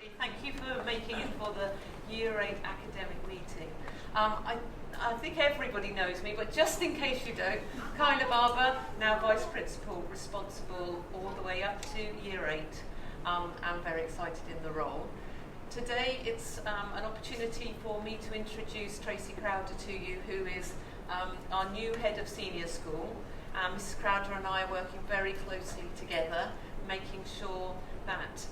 Thank you for making it for the Year 8 academic meeting. I think everybody knows me, but just in case you don't, Kyla Barber, now Vice Principal, responsible all the way up to Year 8. I'm very excited in the role. Today it's an opportunity for me to introduce Tracy Crowder to you, who is our new head of senior school. Mrs. Crowder and I are working very closely together, making sure that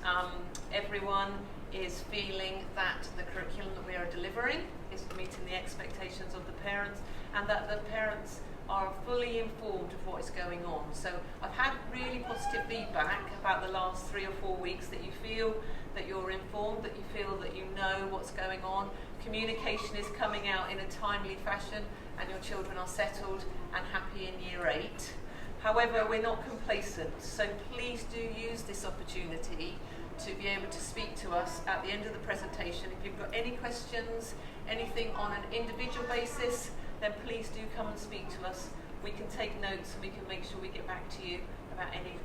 everyone is feeling that the curriculum that we are delivering is meeting the expectations of the parents, and that the parents are fully informed of what is going on. So I've had really positive feedback about the last 3 or 4 weeks, that you feel that you're informed, that you feel that you know what's going on. Communication is coming out in a timely fashion, and your children are settled and happy in Year 8. However, we're not complacent, so please do use this opportunity to be able to speak to us at the end of the presentation. If you've got any questions, anything on an individual basis, then please do come and speak to us. We can take notes and we can make sure we get back to you about any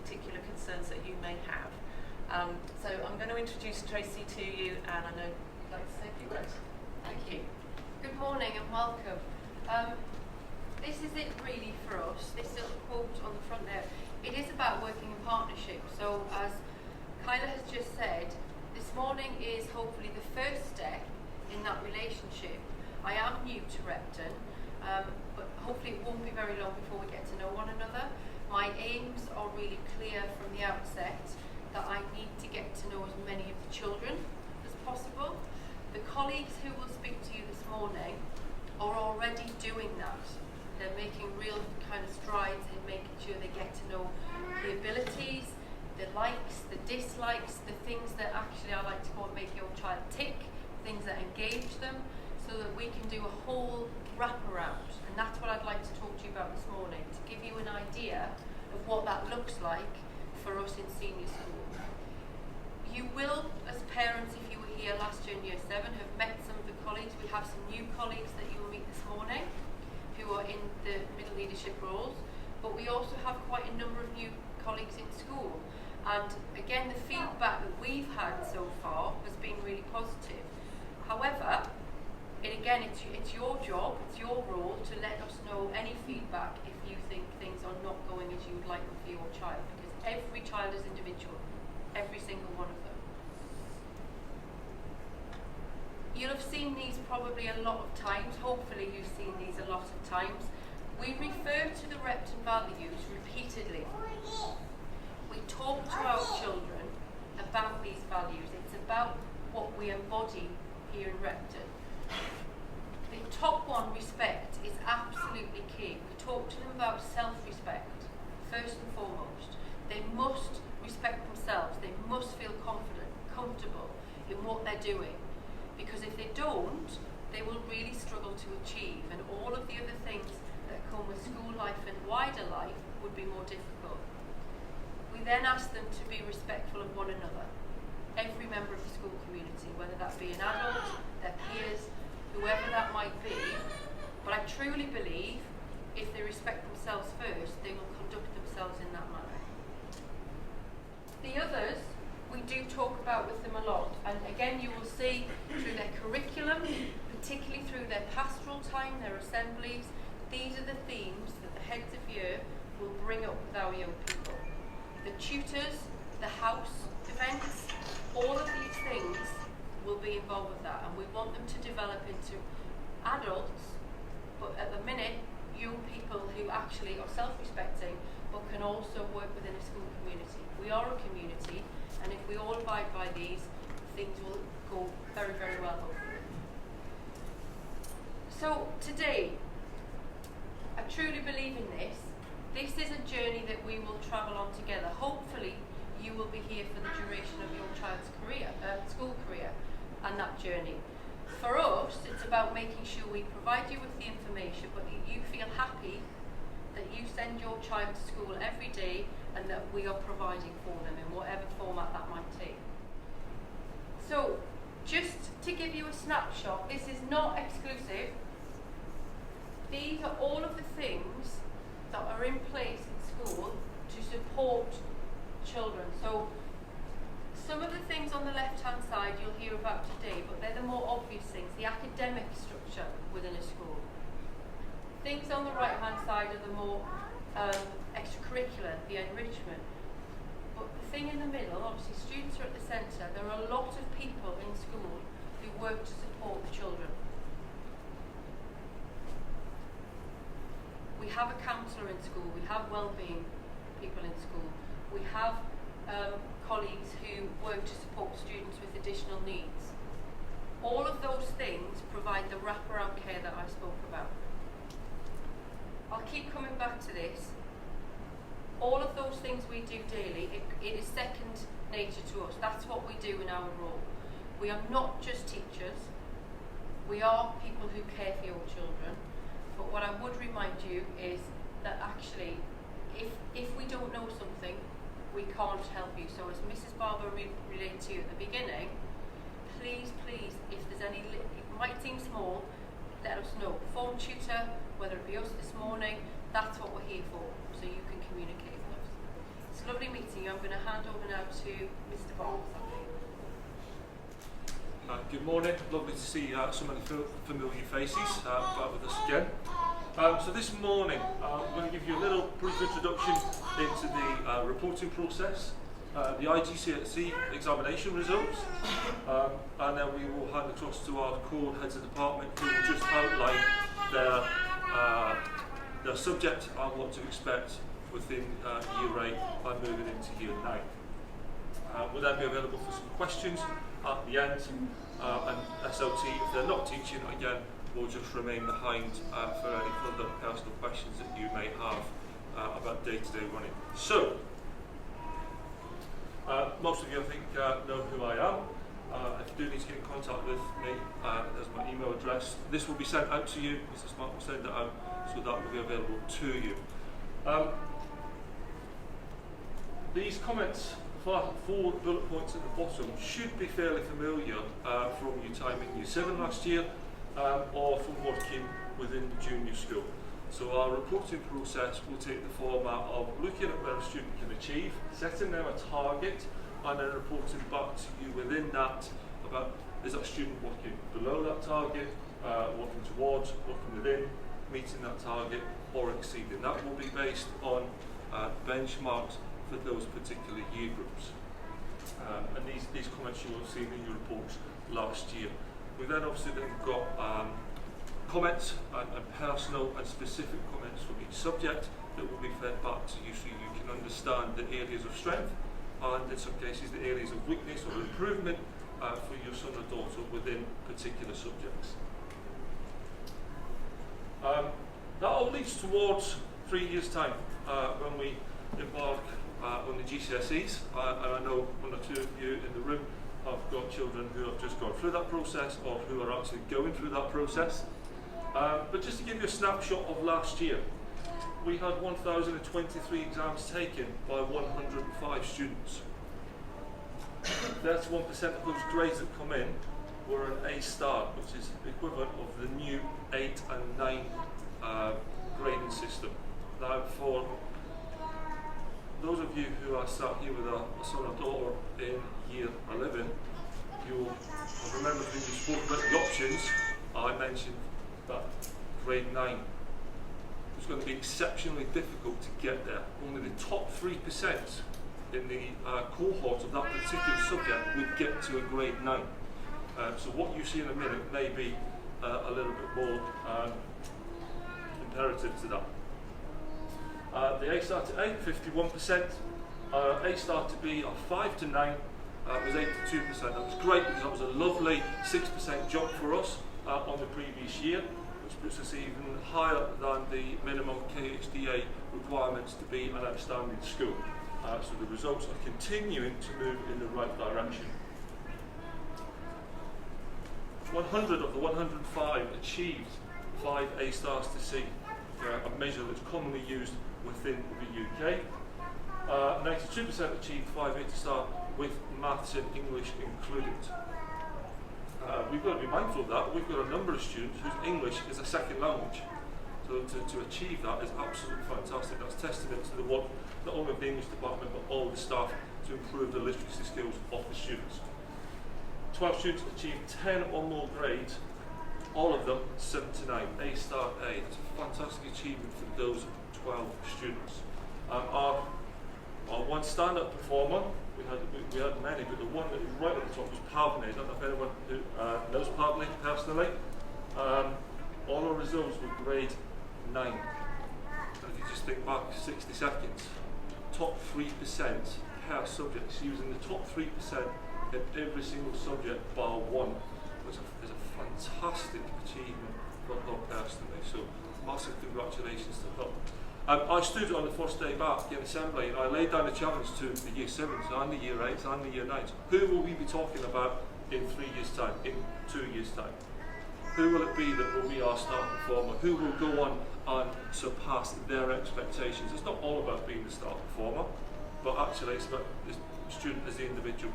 particular concerns that you may have. So I'm going to introduce Tracy to you, and I know you'd like to say a few words. Thank you. Good morning and welcome. This is it really for us. This little quote on the front there. It is about working in partnership. So as Kyla has just said, this morning is hopefully the first step in that relationship. I am new to Repton, but hopefully it won't be very long before we get to know one another. My aims are really clear from the outset, that I need to get to know as many of the children as possible. The colleagues who will speak to you this morning are already doing that. They're making real kind of strides in making sure they get to know the abilities, the likes, the dislikes, the things that actually I like to call make your child tick, things that engage them, so that we can do a whole wraparound. And that's what I'd like to talk to you about this morning, to give you an idea of what that looks like for us in senior school. You will, as parents, if you were here last year in Year 7, have met some of the colleagues. We have some new colleagues that you will meet this morning who are in the middle leadership roles, but we also have quite a number of new colleagues in school. And again, the feedback that we've had so far has been really positive. However, it's your job, it's your role to let us know any feedback if you think things are not going as you would like them for your child, because every child is individual, every single one of them. You'll have seen these probably a lot of times. Hopefully you've seen these a lot of times. We refer to the Repton values repeatedly. We talk to our children about these values. It's about what we embody here in Repton. The top one, respect, is absolutely key. We talk to them about self-respect, first and foremost. They must respect themselves. They must feel confident, comfortable in what they're doing. Because if they don't, they will really struggle to achieve, and all of the other things that come with school life and wider life would be more difficult. We then ask them to be respectful of one another, every member of the school community, whether that be an adult, their peers, whoever that might be. But I truly believe if they respect themselves first, they will conduct themselves in that manner. The others we do talk about with them a lot, and again you will see through their curriculum, particularly through their pastoral time, their assemblies, these are the themes that the heads of year will bring up with our young people. The tutors, the house events, all of these things will be involved with that, and we want them to develop into adults, but at the minute, young people who actually are self-respecting, but can also work within a school community. We are a community, and if we all abide by these, things will go very, very well, hopefully. So today, I truly believe in this. This is a journey that we will travel on together. Hopefully, you will be here for the duration of your child's career, school career, and that journey. For us, it's about making sure we provide you with the information, but that you feel happy that you send your child to school every day, and that we are providing for them in whatever format that might take. So, just to give you a snapshot, this is not exclusive. These are all of the things that are in place in school to support children. So Some of the things on the left-hand side you'll hear about today, but they're the more obvious things, the academic structure within a school. Things on the right-hand side are the more extracurricular, the enrichment. But the thing in the middle, obviously students are at the centre, there are a lot of people in school who work to support the children. We have a counsellor in school, we have wellbeing people in school, we have colleagues who work to support students with additional needs. All of those things provide the wraparound care that I spoke about. I'll keep coming back to this. All of those things we do daily, it is second nature to us. That's what we do in our role. We are not just teachers, we are people who care for your children. But what I would remind you is that actually, if we don't know something, we can't help you. So as Mrs. Barber relayed to you at the beginning, please, if there's any, it might seem small, let us know. Phone tutor, whether it be us this morning, that's what we're here for, so you can communicate with us. It's lovely meeting you. I'm going to hand over now to Mr. Barber. Good morning, lovely to see so many familiar faces back with us again. So this morning I'm going to give you a little brief introduction into the reporting process, the IGCSE examination results, and then we will hand across to our core heads of department who will just outline their subject and what to expect within Year 8 and moving into Year 9. We'll then be available for some questions at the end, and SLT, if they're not teaching, again, will just remain behind for any further personal questions that you may have about day-to-day running. So, most of you, I think, know who I am. If you do need to get in contact with me, there's my email address. This will be sent out to you. Mr. Smart will send it out, so that will be available to you. These comments, four bullet points at the bottom, should be fairly familiar from your time in Year 7 last year, or from working within the junior school. So our reporting process will take the format of looking at where a student can achieve, setting them a target, and then reporting back to you within that about, is that student working below that target, working towards, working within, meeting that target, or exceeding. That will be based on benchmarks for those particular year groups. And these comments you will have seen in your reports last year. We then obviously got comments and personal and specific comments from each subject that will be fed back to you so you can understand the areas of strength and in some cases the areas of weakness or improvement for your son or daughter within particular subjects. That all leads towards 3 years' time when we embark on the GCSEs, and I know one or two of you in the room have got children who have just gone through that process or who are actually going through that process. But just to give you a snapshot of last year, we had 1,023 exams taken by 105 students. 31% of those grades that come in were an A star, which is equivalent of the new 8 and 9 grading system. Now, for those of you who are sat here with a son or daughter in Year 11, you'll remember when you spoke about the options, I mentioned that grade 9 was going to be exceptionally difficult to get there. Only the top 3% in the cohort of that particular subject would get to a grade 9. So what you see in a minute may be a little bit more imperative to that. The A star to 8, 51%. A star to B, 5 to 9, was 82%. That was great because that was a lovely 6% jump for us on the previous year, which puts us even higher than the minimum KHDA requirements to be an outstanding school. So the results are continuing to move in the right direction. 100 of the 105 achieved 5 A stars to C, a measure that's commonly used within the UK. 92% achieved 5 A star with maths and English included. We've got to be mindful of that. We've got a number of students whose English is a second language. So to achieve that is absolutely fantastic. That's testament to the work not only of the English department but all the staff to improve the literacy skills of the students. 12 students achieved 10 or more grades, all of them 7 to 9, A star A. It's a fantastic achievement for those 12 students. Our one stand-up performer, we had many, but the one that was right at the top was Pavney. I don't know if anyone who knows Pavney personally. All our results were grade 9. And if you just think back 60 seconds, top 3% per subject, so using the top 3% in every single subject bar one is a fantastic achievement for her personally. So massive congratulations to her. I stood on the first day back in assembly and I laid down a challenge to the year 7s and the year 8s and the year 9s. Who will we be talking about in 3 years' time, in 2 years' time? Who will it be that will be our star performer? Who will go on and surpass their expectations? It's not all about being the star performer, but actually it's about the student as the individual.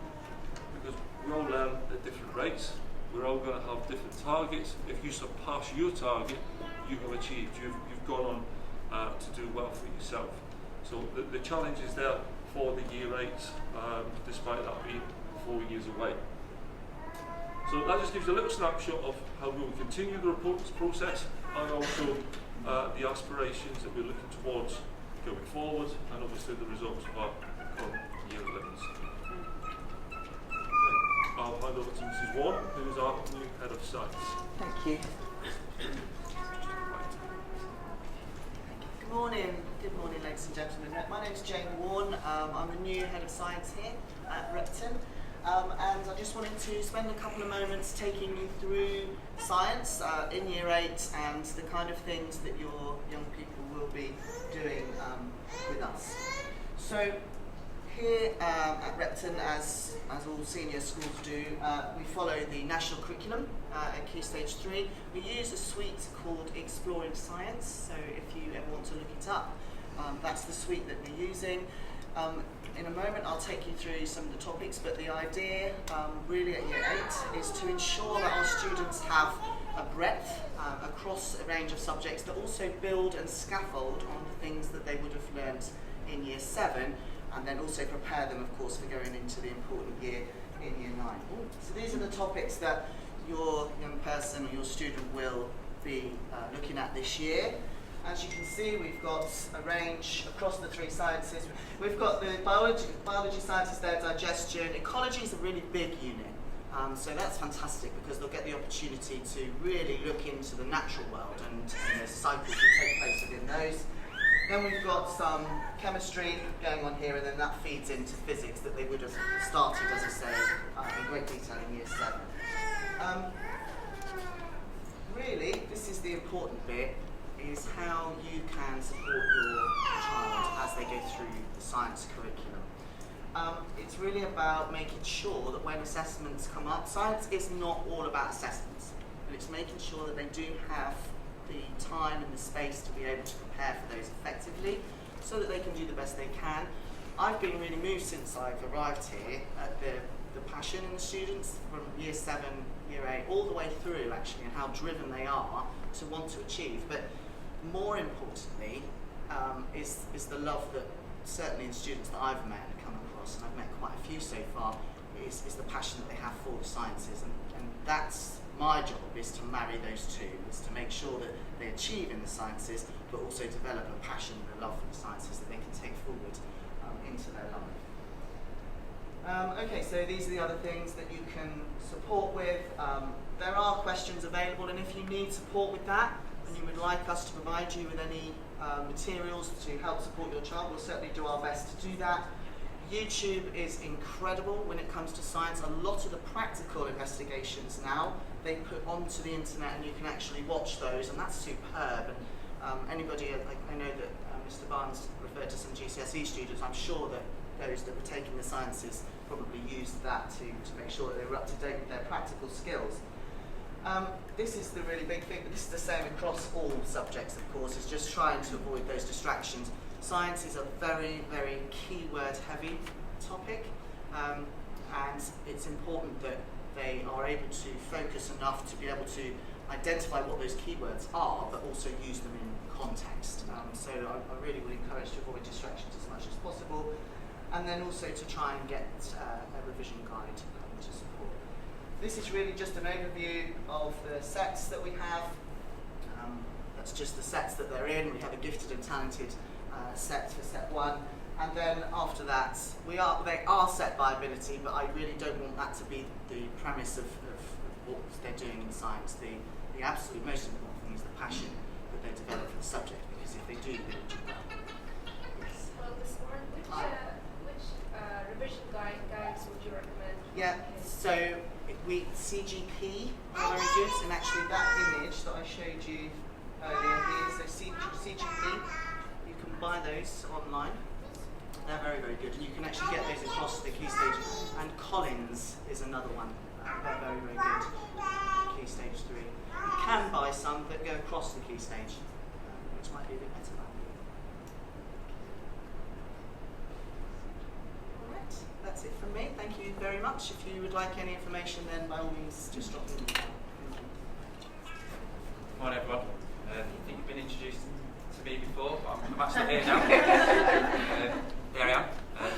Because we all learn at different rates. We're all going to have different targets. If you surpass your target, you have achieved. You've gone on to do well for yourself. So the challenge is there for the year 8s, despite that being 4 years away. So that just gives you a little snapshot of how we will continue the reports process and also the aspirations that we're looking towards going forward, and obviously the results of our current year 11s. I'll hand over to Mrs. Warren, who is our new head of science. Thank you. Good morning, ladies and gentlemen. My name is Jane Warren. I'm the new head of science here at Repton, and I just wanted to spend a couple of moments taking you through science in year 8 and the kind of things that your young people will be doing with us. So here at Repton, as all senior schools do, we follow the national curriculum at Key Stage 3. We use a suite called Exploring Science, so if you ever want to look it up, that's the suite that we're using. In a moment I'll take you through some of the topics, but the idea really at year 8 is to ensure that our students have a breadth across a range of subjects that also build and scaffold on the things that they would have learned in year 7, and then also prepare them, of course, for going into the important year in year 9. So these are the topics that your young person or your student will be looking at this year. As you can see, we've got a range across the 3 sciences. We've got the biology sciences there, digestion. Ecology is a really big unit. So that's fantastic because they'll get the opportunity to really look into the natural world and the cycles that take place within those. Then we've got some chemistry going on here, and then that feeds into physics that they would have started, as I say, in great detail in year 7. Really, this is the important bit, is how you can support your child as they go through the science curriculum. It's really about making sure that when assessments come up, science is not all about assessments, but it's making sure that they do have the time and the space to be able to prepare for those effectively so that they can do the best they can. I've been really moved since I've arrived here at the passion in the students from year 7, year 8, all the way through actually, and how driven they are to want to achieve. But more importantly is the love that certainly the students that I've met and come across, and I've met quite a few so far, is the passion that they have for the sciences, and that's my job, is to marry those two, is to make sure that they achieve in the sciences, but also develop a passion and a love for the sciences that they can take forward into their life. Okay, so these are the other things that you can support with. There are questions available, and if you need support with that, and you would like us to provide you with any materials to help support your child, we'll certainly do our best to do that. YouTube is incredible when it comes to science. A lot of the practical investigations now, they put onto the internet and you can actually watch those, and that's superb. And anybody, I know that Mr. Barnes referred to some GCSE students, I'm sure that those that were taking the sciences probably used that to make sure that they were up to date with their practical skills. This is the really big thing, but this is the same across all subjects, of course, is just trying to avoid those distractions. Science is a very, very keyword heavy topic, and it's important that they are able to focus enough to be able to identify what those keywords are, but also use them context. So I really would encourage to avoid distractions as much as possible, and then also to try and get a revision guide to support. This is really just an overview of the sets that we have. That's just the sets that they're in. We have a gifted and talented set for set 1, and then after that they are set by ability, but I really don't want that to be the premise of what they're doing in science. The absolute most important thing is the passion that they develop for the subject, because if they do, they will do well. Yes. Well, this morning, which revision guides would you recommend? Yeah, so CGP are very good, and actually that image that I showed you earlier here, so CGP, you can buy those online. They're very, very good, and you can actually get those across the key stage. And Collins is another one. They're very, very good. Key stage 3. You can buy some that go across the key stage, which might be a bit better value. Alright, that's it from me. Thank you very much. If you would like any information, then by all means just drop me an email. Morning everyone. I think you've been introduced to me before, but I'm actually here now. There I am.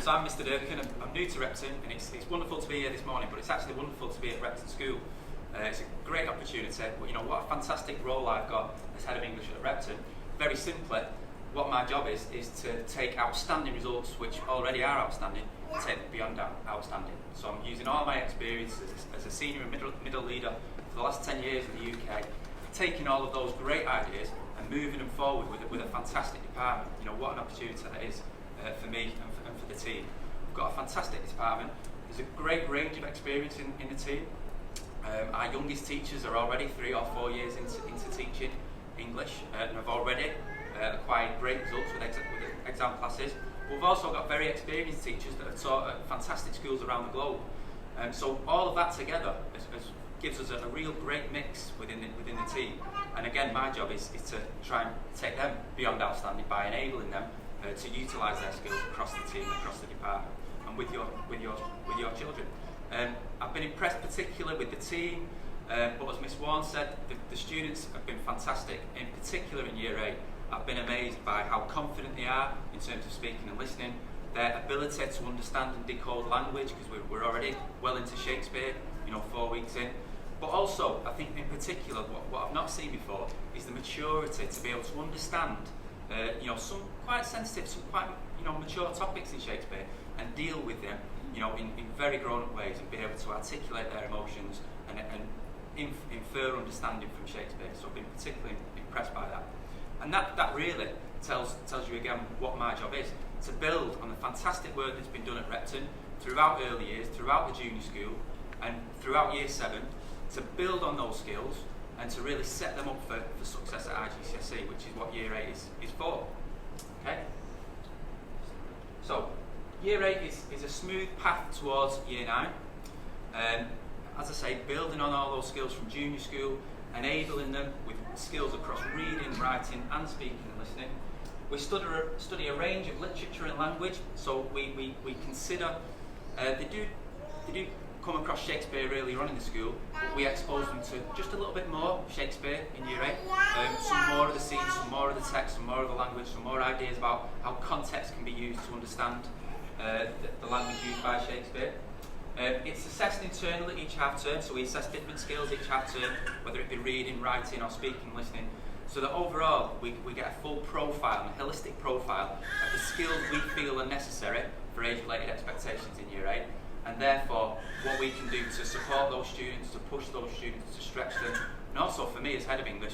So I'm Mr. Durkin. I'm new to Repton, and it's wonderful to be here this morning, but it's actually wonderful to be at Repton School. It's a great opportunity. You know, what a fantastic role I've got as Head of English at Repton. Very simply, what my job is to take outstanding results, which already are outstanding, and take them beyond outstanding. So I'm using all my experience as a senior and middle leader for the last 10 years in the UK, taking all of those great ideas and moving them forward with a fantastic department. You know, what an opportunity that is for me and for the team. We've got a fantastic department. There's a great range of experience in the team. Our youngest teachers are already 3 or 4 years into teaching English and have already acquired great results with exam classes. But we've also got very experienced teachers that have taught at fantastic schools around the globe. So all of that together gives us a real great mix within the team. And again, my job is to try and take them beyond outstanding by enabling them to utilise their skills across the team, across the department, and with your children. I've been impressed particularly with the team, but as Miss Warren said, the students have been fantastic. In particular in Year 8, I've been amazed by how confident they are in terms of speaking and listening, their ability to understand and decode language, because we're already well into Shakespeare, 4 weeks in. But also, I think in particular, what I've not seen before is the maturity to be able to understand, some quite sensitive, some quite, mature topics in Shakespeare, and deal with them, in very grown-up ways, and be able to articulate their emotions and infer understanding from Shakespeare. So I've been particularly impressed by that. And that really tells you again what my job is, to build on the fantastic work that's been done at Repton throughout early years, throughout the junior school, and throughout Year 7, to build on those skills and to really set them up for success at IGCSE, which is what Year 8 is for. Okay? So, Year 8 is a smooth path towards Year 9. As I say, building on all those skills from junior school, enabling them with skills across reading, writing and speaking and listening. We study a range of literature and language, so we consider, they do come across Shakespeare earlier on in the school, but we expose them to just a little bit more Shakespeare in Year 8. Some more of the scenes, some more of the text, some more of the language, some more ideas about how context can be used to understand the language used by Shakespeare. It's assessed internally each half term, so we assess different skills each half term, whether it be reading, writing or speaking, listening, so that overall we get a full profile, a holistic profile of the skills we feel are necessary for age-related expectations in Year 8, and therefore what we can do to support those students, to push those students, to stretch them, and also for me as Head of English,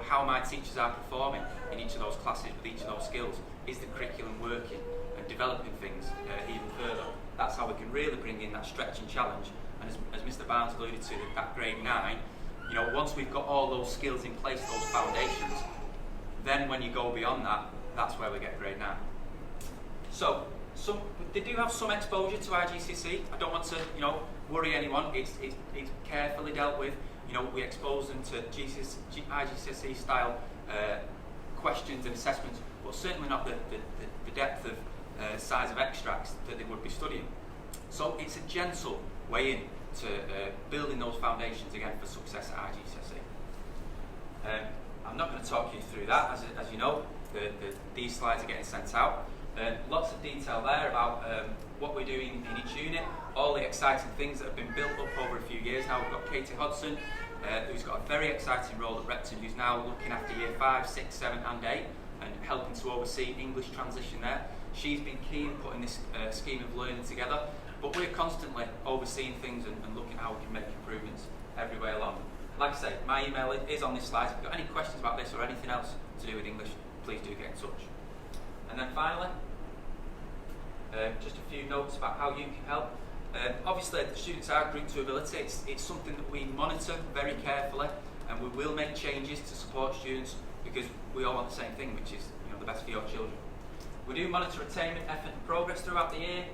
how my teachers are performing in each of those classes with each of those skills. Is the curriculum working and developing things even further? That's how we can really bring in that stretching challenge. And as Mr. Barnes alluded to, that grade 9, once we've got all those skills in place, those foundations, then when you go beyond that, that's where we get grade 9. So, they do have some exposure to IGCSE. I don't want to, worry anyone. It's carefully dealt with. We expose them to IGCSE style questions and assessments, but certainly not the depth of size of extracts that they would be studying. So it's a gentle way in to building those foundations again for success at IGCSE. I'm not going to talk you through that. As you know, these slides are getting sent out. Lots of detail there about what we're doing in each unit, all the exciting things that have been built up over a few years now. We've got Katie Hodson, who's got a very exciting role at Repton, who's now looking after year 5, 6, 7 and 8 and helping to oversee English transition there. She's been key in putting this scheme of learning together, but we're constantly overseeing things and looking at how we can make improvements every way along. Like I say, my email is on this slide. If you've got any questions about this or anything else to do with English, please do get in touch. And then finally, just a few notes about how you can help. Obviously, the students are Group 2 ability. It's something that we monitor very carefully, and we will make changes to support students because we all want the same thing, which is the best for your children. We do monitor attainment, effort and progress throughout the year.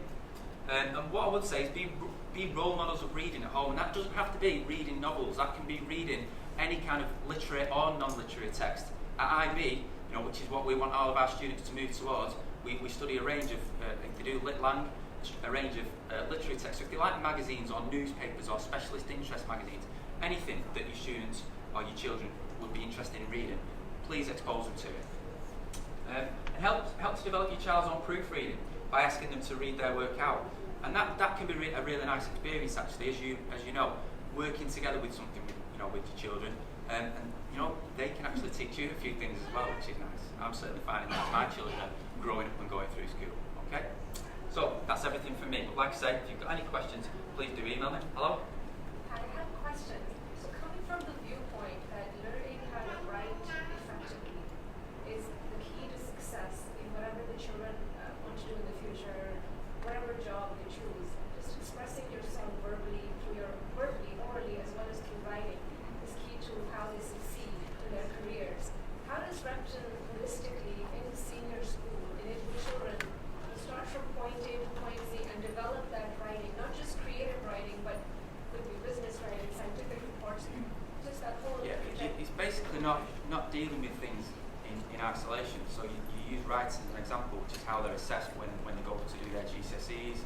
And what I would say is be role models of reading at home, and that doesn't have to be reading novels. That can be reading any kind of literary or non-literary text. At IB, which is what we want all of our students to move towards, we study a range of, if they do Lit Lang, a range of literary texts. So if they like magazines or newspapers or specialist interest magazines, anything that your students or your children would be interested in reading, please expose them to it. And help to develop your child's own proofreading by asking them to read their work out. And that can be a really nice experience actually, as you know, working together with something with your children, and they can actually teach you a few things as well, which is nice. I'm certainly finding that my children are growing up and going through school. Okay, so that's everything from me. But like I say, if you've got any questions, please do email me. Hello. I have a question. So coming from the viewpoint that learning how to write effectively is the key to success in whatever the children want to do in the future, whatever job they choose, just expressing yourself verbally, orally, as well as through writing, is key to how they succeed in their careers. How does Repton holistically in senior school enable children to start from point A to point Z and develop that writing, not just creative writing, but could be business writing, scientific reports, just that whole It's basically not dealing with things in isolation. So you use writing as an example, which is how they're assessed when they go to do their GCSEs,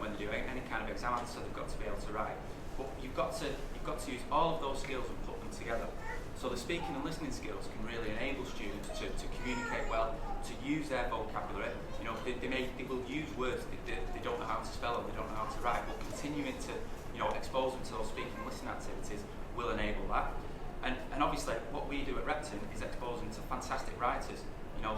when they do any kind of exam answer, they've got to be able to write. But you've got to use all of those skills and put them together. So the speaking and listening skills can really enable students to communicate well, to use their vocabulary. They will use words that they don't know how to spell or they don't know how to write, but continuing to expose them to those speaking and listening activities will enable that. And obviously what we do at Repton is expose them to fantastic writers,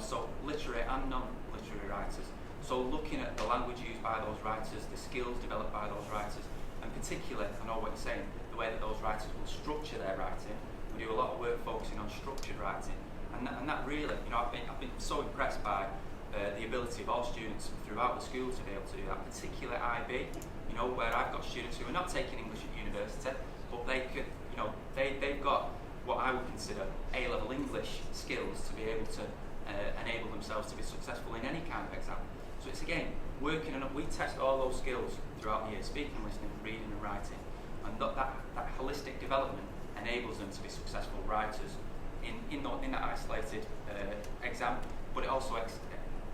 so literary and non-literary writers. So looking at the language used by those writers, the skills developed by those writers, and particularly, I know what you're saying, the way that those writers will structure their writing. We do a lot of work focusing on structured writing, and that really, I've been so impressed by the ability of all students throughout the school to be able to do that, particularly IB, where I've got students who are not taking English at university, but they could, they've got what I would consider A-level English skills to be able to enable themselves to be successful in any kind of exam. So it's again working on. We test all those skills throughout the year: speaking, listening, reading, and writing, and that holistic development enables them to be successful writers in that isolated exam, but it also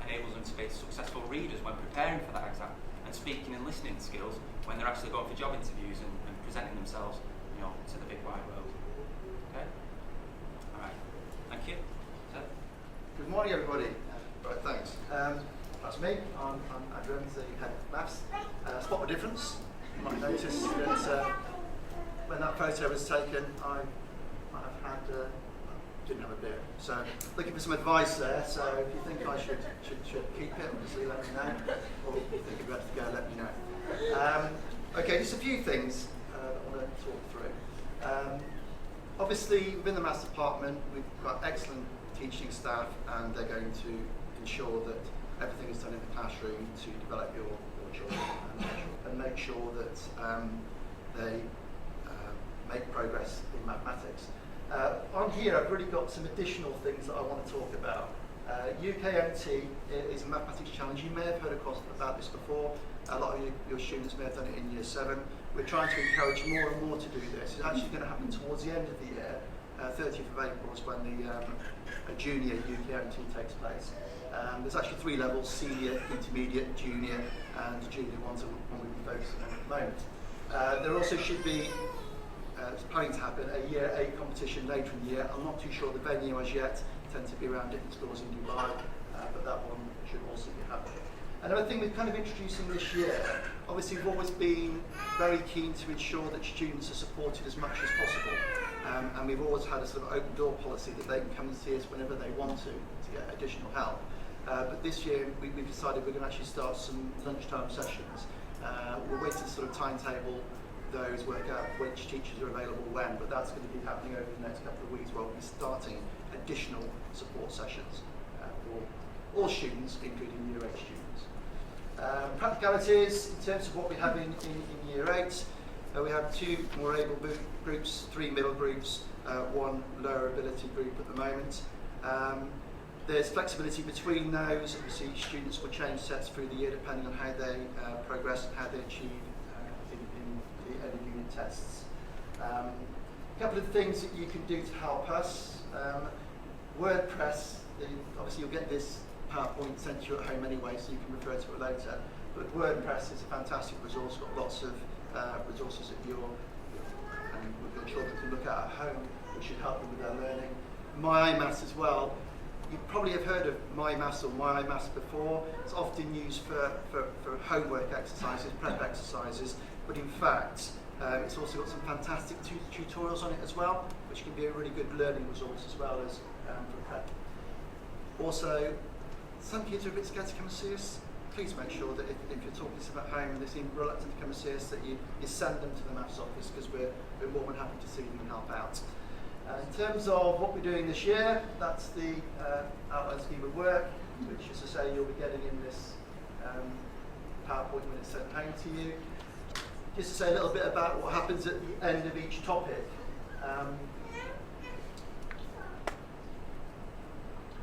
enables them to be successful readers when preparing for that exam, and speaking and listening skills when they're actually going for job interviews and presenting themselves, to the big wide world. Okay. All right. Thank you. Sir? Good morning, everybody. Right, thanks. That's me. I'm Andrew, the head of maths. Spot the difference. You might notice that when that photo was taken, I didn't have a beard. So looking for some advice there. So if you think I should keep it, obviously let me know. Or if you think you're ready to go, let me know. Okay, just a few things that I want to talk through. Obviously, within the maths department, we've got excellent teaching staff, and they're going to ensure that everything is done in the classroom to develop your children and make sure that they make progress in mathematics. On here, I've really got some additional things that I want to talk about. UKMT is a mathematics challenge. You may have heard about this before. A lot of your students may have done it in year 7. We're trying to encourage more and more to do this. It's actually going to happen towards the end of the year. 30th of April is when the junior UKMT takes place. There's actually 3 levels: senior, intermediate, junior, and the junior ones are one we'll be focusing on at the moment. There also should be planning to happen a Year 8 competition later in the year. I'm not too sure the venue as yet, tend to be around different schools in Dubai, but that one should also be happening. Another thing we're kind of introducing this year, obviously we've always been very keen to ensure that students are supported as much as possible, and we've always had a sort of open door policy that they can come and see us whenever they want to get additional help. But this year we've decided we're going to actually start some lunchtime sessions. We're waiting to sort of timetable those, work out which teachers are available when, but that's going to be happening over the next couple of weeks where we'll be starting additional support sessions for all students, including Year 8 students. Practicalities, in terms of what we have in Year 8, we have 2 more able groups, 3 middle groups, 1 lower ability group at the moment. There's flexibility between those. Obviously, students will change sets through the year depending on how they progress and how they achieve in the end of unit tests. A couple of things that you can do to help us. WordPress, obviously you'll get this PowerPoint sent to you at home anyway, so you can refer to it later. But WordPress is a fantastic resource, got lots of resources that your children can look at home, which should help them with their learning. MyIMaths as well. You probably have heard of MyMaths or MyIMaths before. It's often used for homework exercises, prep exercises, but in fact, it's also got some fantastic tutorials on it as well, which can be a really good learning resource as well as for prep. Also, some kids are a bit scared to come and see us. Please make sure that if you're talking to them at home and they seem reluctant to come and see us, that you send them to the maths office, because we're more than happy to see them and help out. In terms of what we're doing this year, that's the outline scheme of work, which, as I say, you'll be getting in this PowerPoint when it's sent home to you. Just to say a little bit about what happens at the end of each topic.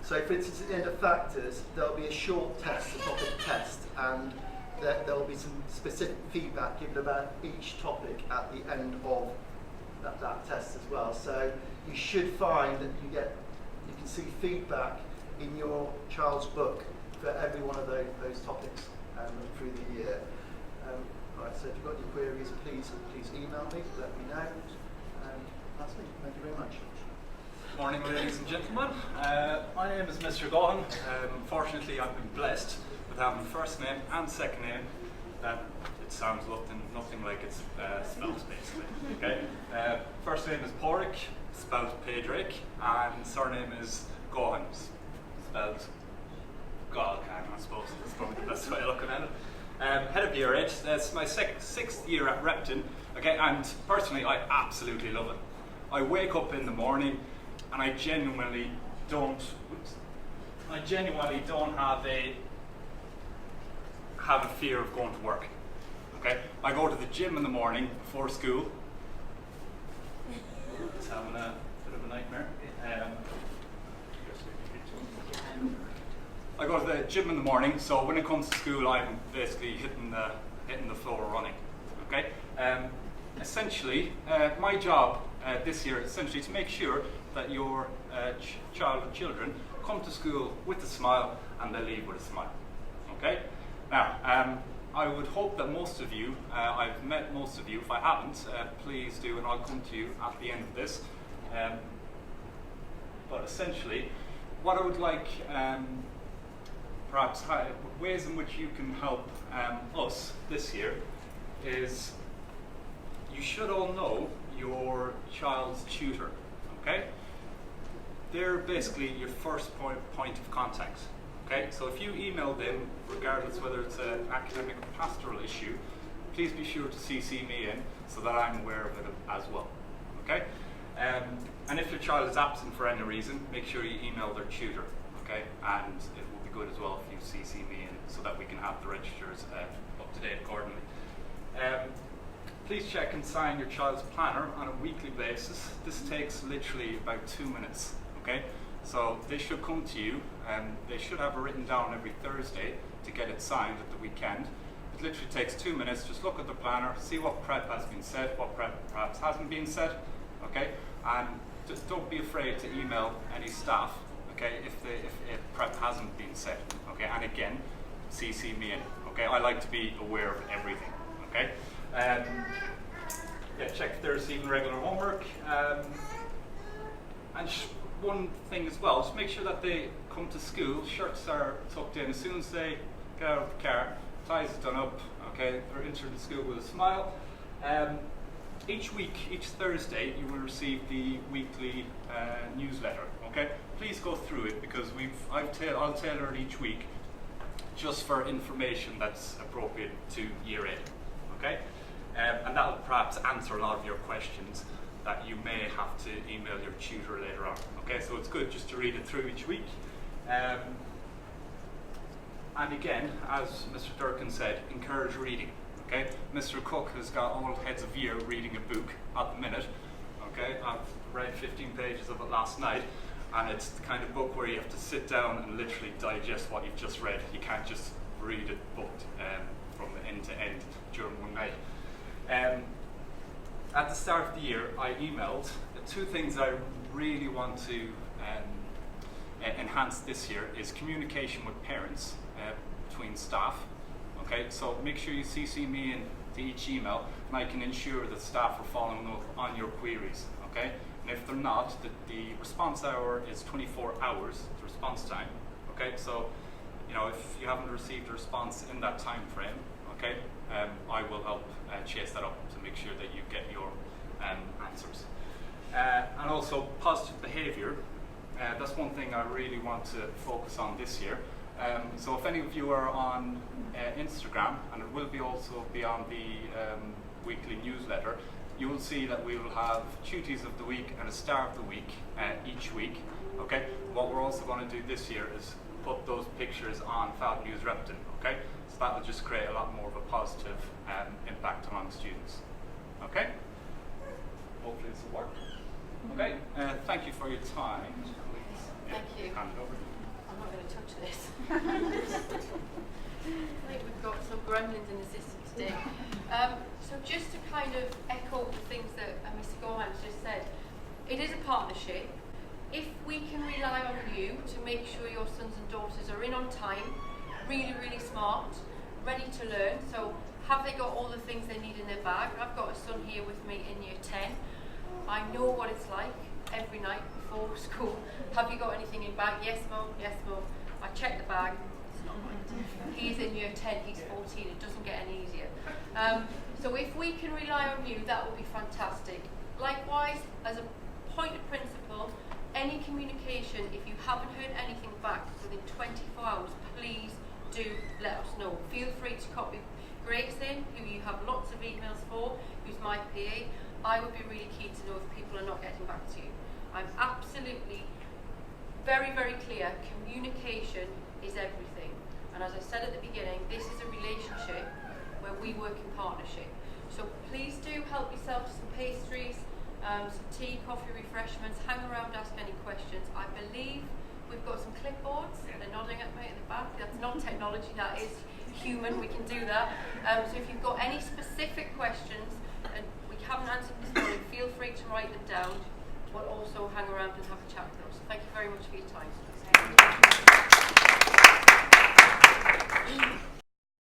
So, for instance, at the end of factors, there'll be a short test, a topic test, and there'll be some specific feedback given about each topic at the end of that test as well. So you should find that you can see feedback in your child's book for every one of those topics through the year. Right, so if you've got any queries, please email me, let me know. That's me. Thank you very much. Morning, ladies and gentlemen. My name is Mr. Gaughan. Fortunately, I've been blessed with having first name and second name that it sounds nothing like it's spelled, basically. Okay. First name is Porrick, spelled Padraig, and surname is Gaughan, spelled Galcan, I suppose. That's probably the best way of looking at it. Head of Year 8. It's my sixth year at Repton. Okay, and personally, I absolutely love it. I wake up in the morning, and I genuinely don't have a fear of going to work. Okay, I go to the gym in the morning before school. It's having a bit of a nightmare. I go to the gym in the morning, so when it comes to school, I'm basically hitting the floor running. Okay. Essentially, my job this year is essentially to make sure that your children come to school with a smile and they leave with a smile. Okay? Now, I would hope that most of you, I've met most of you. If I haven't, please do, and I'll come to you at the end of this. But essentially, what I would like, perhaps ways in which you can help us this year is you should all know your child's tutor, okay? They're basically your first point of contact, okay? So if you email them, regardless whether it's an academic or pastoral issue, please be sure to CC me in so that I'm aware of it as well, okay? And if your child is absent for any reason, make sure you email their tutor, okay? And it will be good as well if you CC me in so that we can have the registers up to date accordingly. Please check and sign your child's planner on a weekly basis. This takes literally about 2 minutes, okay? So they should come to you and they should have it written down every Thursday to get it signed at the weekend. It literally takes 2 minutes. Just look at the planner, see what prep has been said, what prep perhaps hasn't been said, okay? And just don't be afraid to email any staff, okay, if prep hasn't been said, okay? And again, CC me in, okay? I like to be aware of everything, okay? check if they're receiving regular homework. And one thing as well, just make sure that they come to school, shirts are tucked in. As soon as they get out of the car, ties are done up, okay, they're entering the school with a smile. Each week, each Thursday, you will receive the weekly newsletter, okay? Please go through it because I'll tailor it each week just for information that's appropriate to year 8, okay? And that will perhaps answer a lot of your questions that you may have to email your tutor later on, okay? So it's good just to read it through each week. And again, as Mr. Durkin said, encourage reading. Okay, Mr. Cook has got all heads of year reading a book at the minute. Okay, I've read 15 pages of it last night, and it's the kind of book where you have to sit down and literally digest what you've just read. You can't just read it booked from end to end during one night. At the start of the year, I emailed the 2 things I really want to enhance this year is communication with parents between staff. Okay, so make sure you CC me into each email, and I can ensure that staff are following up on your queries. Okay, and if they're not, the response hour is 24 hours, the response time. Okay, so if you haven't received a response in that time frame, okay, I will help chase that up to make sure that you get your answers. And also positive behaviour. That's one thing I really want to focus on this year. So if any of you are on Instagram, and it will also be on the weekly newsletter, you will see that we will have duties of the week and a star of the week each week. Okay. What we're also going to do this year is put those pictures on Fab News Repton. Okay. So that will just create a lot more of a positive impact among students. Okay. Hopefully this will work. Okay. Thank you for your time. Thank you. Hand it over. I'm not going to touch this. I think we've got some gremlins in the system today. So just to kind of echo the things that Mr. Gorman's just said, it is a partnership. If we can rely on you to make sure your sons and daughters are in on time, really, really smart, ready to learn, so have they got all the things they need in their bag? I've got a son here with me in year 10. I know what it's like every night before school. Have you got anything in bag? Yes, Mum. Yes, Mum. I check the bag. It's not right. He's in year 10. He's 14. It doesn't get any easier. So if we can rely on you, that would be fantastic. Likewise, as a point of principle, any communication, if you haven't heard anything back within 24 hours, please do let us know. Feel free to copy Grace in, who you have lots of emails for, who's my PA. I would be really keen to know if people are not getting back to you. I'm absolutely very, very clear. Communication is everything. And as I said at the beginning, this is a relationship where we work in partnership. So please do help yourself to some pastries, some tea, coffee, refreshments. Hang around, ask any questions. I believe we've got some clipboards. They're nodding at me at the back. That's not technology, that is human. We can do that. So if you've got any specific questions and we haven't answered this morning, feel free to write them down. We'll also hang around and have a chat with us. Thank you very much for your time.